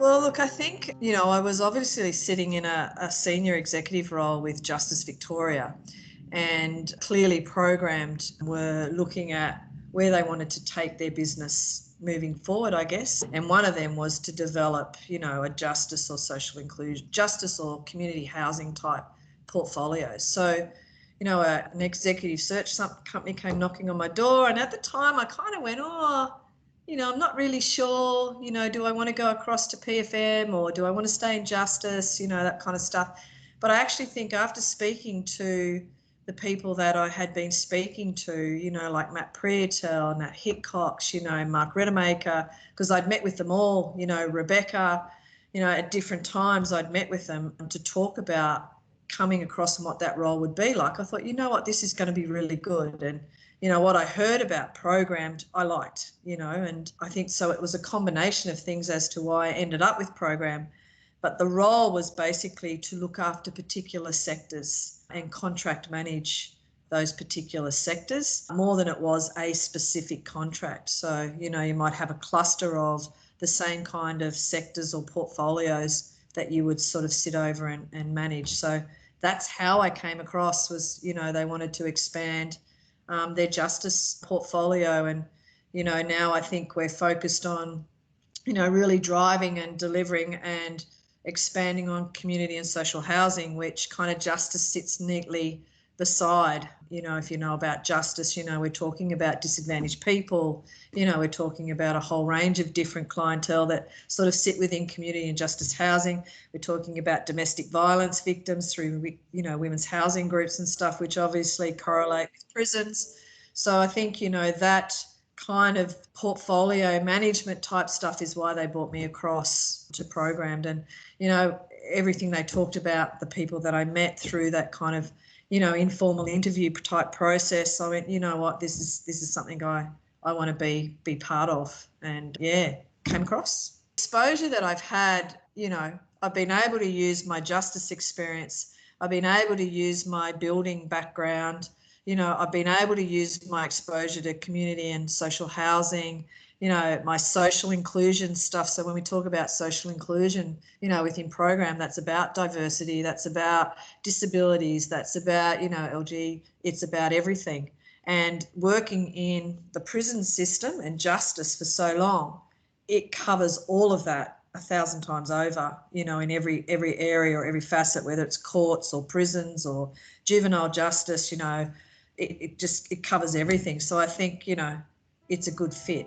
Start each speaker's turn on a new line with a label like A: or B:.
A: Well, look, I think, I was obviously sitting in a senior executive role with Justice Victoria, and clearly programmed were looking at where they wanted to take their business moving forward, I guess. And one of them was to develop, a justice or social inclusion, justice or community housing type portfolio. So, an executive search company came knocking on my door, and at the time I kind of went, I'm not really sure, do I want to go across to PFM or do I want to stay in justice, that kind of stuff. But I actually think after speaking to the people that I had been speaking to, like Matt Prietel, Nat Hickox, Mark Redemaker, because I'd met with them all, Rebecca, at different times I'd met with them to talk about coming across and what that role would be like. I thought, this is going to be really good. And what I heard about programmed, I liked, and I think so it was a combination of things as to why I ended up with program. But the role was basically to look after particular sectors and contract manage those particular sectors more than it was a specific contract. So, you might have a cluster of the same kind of sectors or portfolios that you would sort of sit over and manage. So that's how I came across was, they wanted to expand their justice portfolio. And, now I think we're focused on, really driving and delivering and expanding on community and social housing, which kind of justice sits neatly beside. If you know about justice, we're talking about disadvantaged people, we're talking about a whole range of different clientele that sort of sit within community and justice housing. We're talking about domestic violence victims through, women's housing groups and stuff, which obviously correlate with prisons. So I think, that kind of portfolio management type stuff is why they brought me across to Programmed. And, everything they talked about, the people that I met through that kind of, informal interview type process, I went, this is something I want to be part of. And came across. Exposure that I've had, I've been able to use my justice experience. I've been able to use my building background. I've been able to use my exposure to community and social housing, my social inclusion stuff. So when we talk about social inclusion, within program, that's about diversity, that's about disabilities, that's about, LG, it's about everything. And working in the prison system and justice for so long, it covers all of that 1,000 times over, in every area or every facet, whether it's courts or prisons or juvenile justice, it covers everything. So I think, it's a good fit.